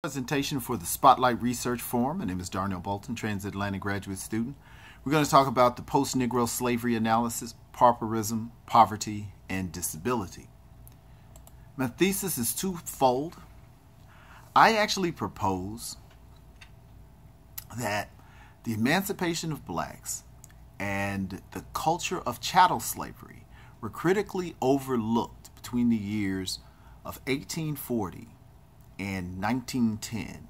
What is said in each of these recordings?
Presentation for the Spotlight Research Forum. My name is Darnell Bolton, transatlantic graduate student. We're going to talk about the post-Negro slavery analysis, pauperism, poverty, and disability. My thesis is twofold. I actually propose that the emancipation of blacks and the culture of chattel slavery were critically overlooked between the years of 1840 and 1910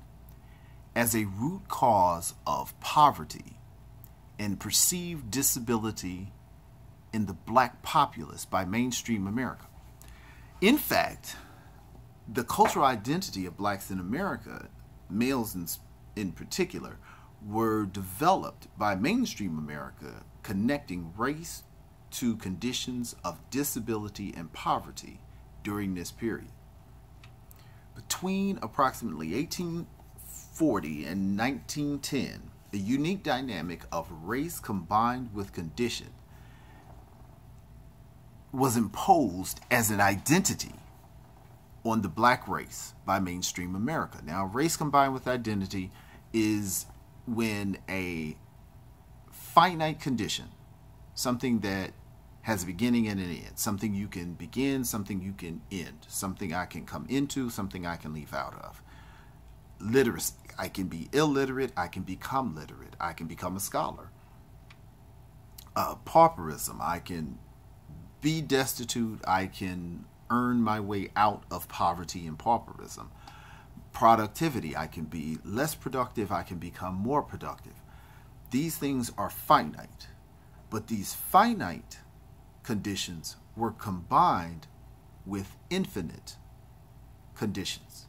as a root cause of poverty and perceived disability in the black populace by mainstream America. In fact, the cultural identity of blacks in America, males in particular, were developed by mainstream America connecting race to conditions of disability and poverty during this period. Between approximately 1840 and 1910, the unique dynamic of race combined with condition was imposed as an identity on the black race by mainstream America. Now, race combined with identity is when a finite condition, something that has a beginning and an end, something you can begin, something you can end, something I can come into, something I can leave out of. Literacy, I can be illiterate, I can become literate, I can become a scholar. Pauperism, I can be destitute, I can earn my way out of poverty and pauperism. Productivity, I can be less productive, I can become more productive. These things are finite, but these finite conditions were combined with infinite conditions.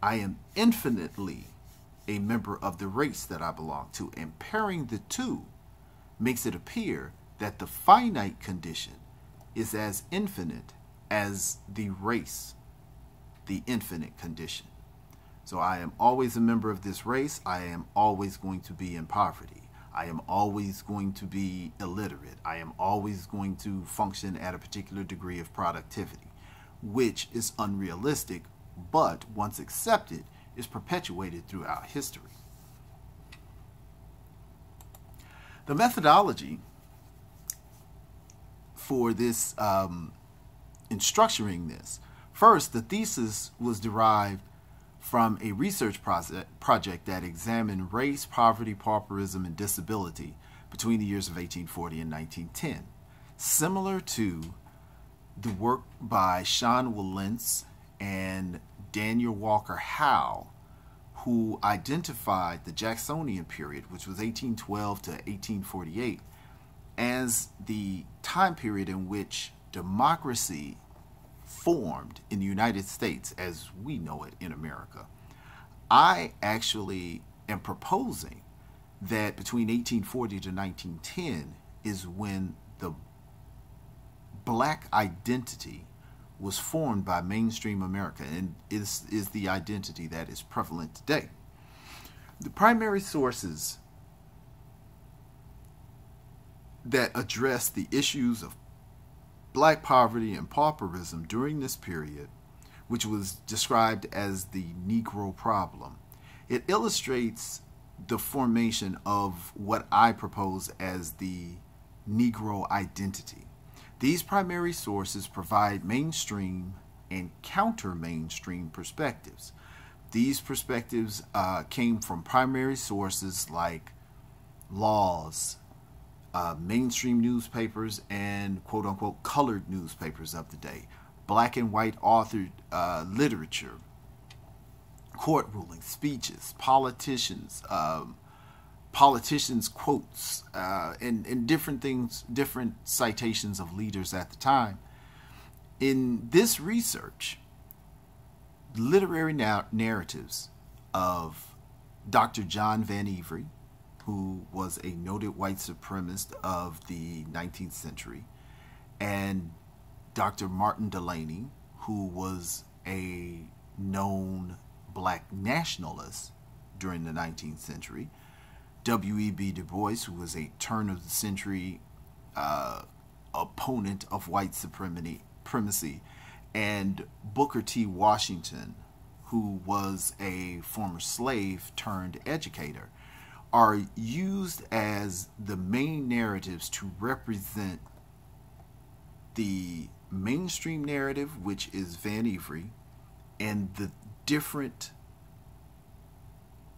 I am infinitely a member of the race that I belong to, and pairing the two makes it appear that the finite condition is as infinite as the race, the infinite condition. So I am always a member of this race. I am always going to be in poverty. I am always going to be illiterate. I am always going to function at a particular degree of productivity, which is unrealistic, but once accepted, is perpetuated throughout history. The methodology for this, in structuring this, first, the thesis was derived from a research project that examined race, poverty, pauperism, and disability between the years of 1840 and 1910. Similar to the work by Sean Wilentz and Daniel Walker Howe, who identified the Jacksonian period, which was 1812 to 1848, as the time period in which democracy formed in the United States as we know it in America. I actually am proposing that between 1840 to 1910 is when the black identity was formed by mainstream America, and is the identity that is prevalent today. The primary sources that address the issues of black poverty and pauperism during this period, which was described as the Negro problem, it illustrates the formation of what I propose as the Negro identity. These primary sources provide mainstream and counter-mainstream perspectives. These perspectives came from primary sources like laws, mainstream newspapers, and quote-unquote colored newspapers of the day, black and white authored literature, court rulings, speeches, politicians quotes, and different things, different citations of leaders at the time. In this research, literary narratives of Dr. John Van Every, who was a noted white supremacist of the 19th century, and Dr. Martin Delany, who was a known black nationalist during the 19th century, W.E.B. Du Bois, who was a turn-of-the-century opponent of white supremacy, and Booker T. Washington, who was a former slave turned educator, are used as the main narratives to represent the mainstream narrative, which is Vannevar, and the different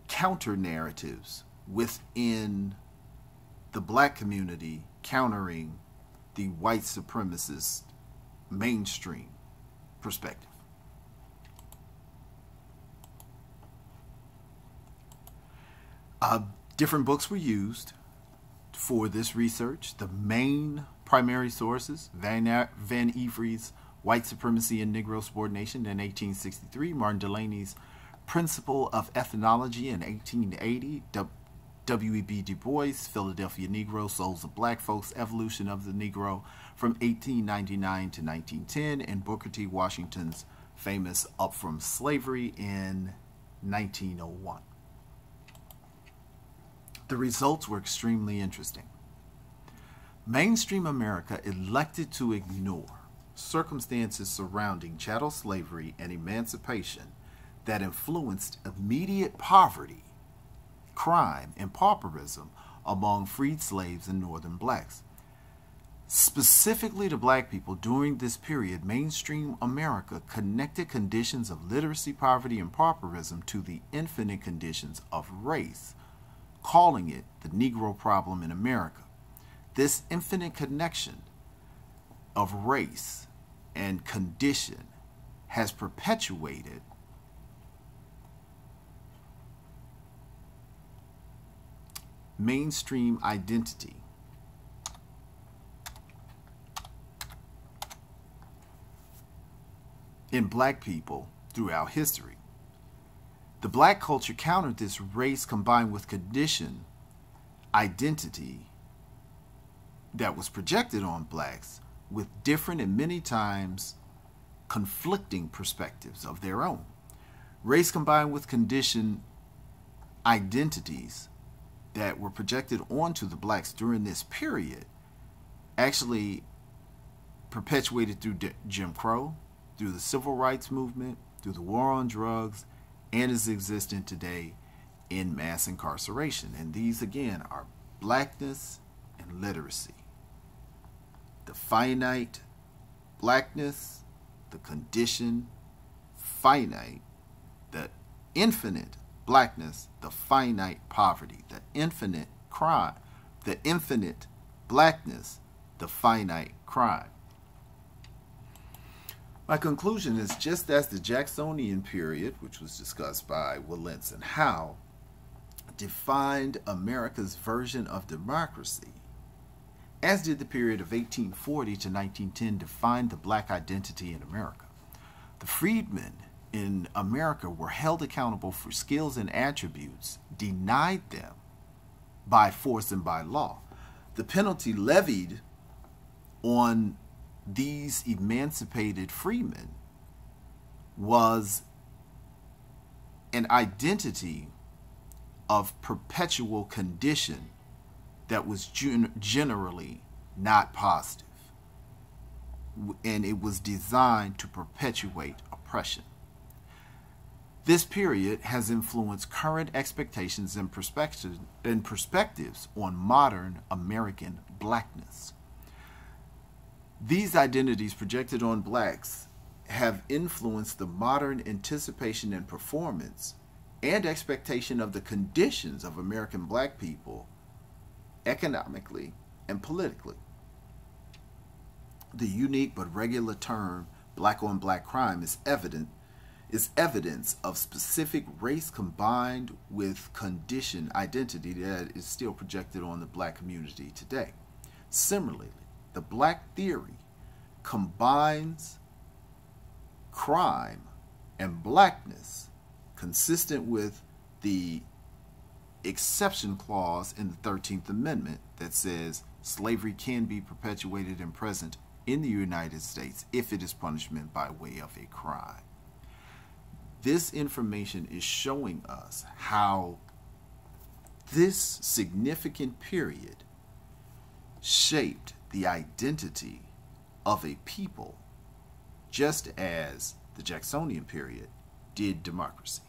counter narratives within the black community countering the white supremacist mainstream perspective. Different books were used for this research. The main primary sources: Vannevar's White Supremacy and Negro Subordination in 1863, Martin Delany's Principle of Ethnology in 1880, W.E.B. Du Bois' Philadelphia Negro, Souls of Black Folks, Evolution of the Negro from 1899 to 1910, and Booker T. Washington's famous Up From Slavery in 1901. The results were extremely interesting. Mainstream America elected to ignore circumstances surrounding chattel slavery and emancipation that influenced immediate poverty, crime, and pauperism among freed slaves and northern blacks. Specifically to black people during this period, mainstream America connected conditions of literacy, poverty, and pauperism to the infinite conditions of race, calling it the Negro problem in America. This infinite connection of race and condition has perpetuated mainstream identity. In black people throughout history. The black culture countered this race combined with condition identity that was projected on blacks with different and many times conflicting perspectives of their own. Race combined with condition identities that were projected onto the blacks during this period actually perpetuated through Jim Crow, through the Civil Rights Movement, through the war on drugs, and is existent today in mass incarceration. And these, again, are blackness and literacy. The finite blackness, the condition finite, the infinite blackness, the finite poverty, the infinite crime, the infinite blackness, the finite crime. My conclusion is, just as the Jacksonian period, which was discussed by Wilentz and Howe, defined America's version of democracy, as did the period of 1840 to 1910 define the black identity in America. The freedmen in America were held accountable for skills and attributes denied them by force and by law. The penalty levied on these emancipated freemen was an identity of perpetual condition that was generally not positive, and it was designed to perpetuate oppression. This period has influenced current expectations and perspectives on modern American blackness. These identities projected on blacks have influenced the modern anticipation and performance and expectation of the conditions of American black people economically and politically. The unique but regular term black on black crime is evidence of specific race combined with condition identity that is still projected on the black community today. Similarly, the black theory combines crime and blackness consistent with the exception clause in the 13th Amendment that says slavery can be perpetuated and present in the United States if it is punishment by way of a crime. This information is showing us how this significant period shaped the identity of a people, just as the Jacksonian period did democracy.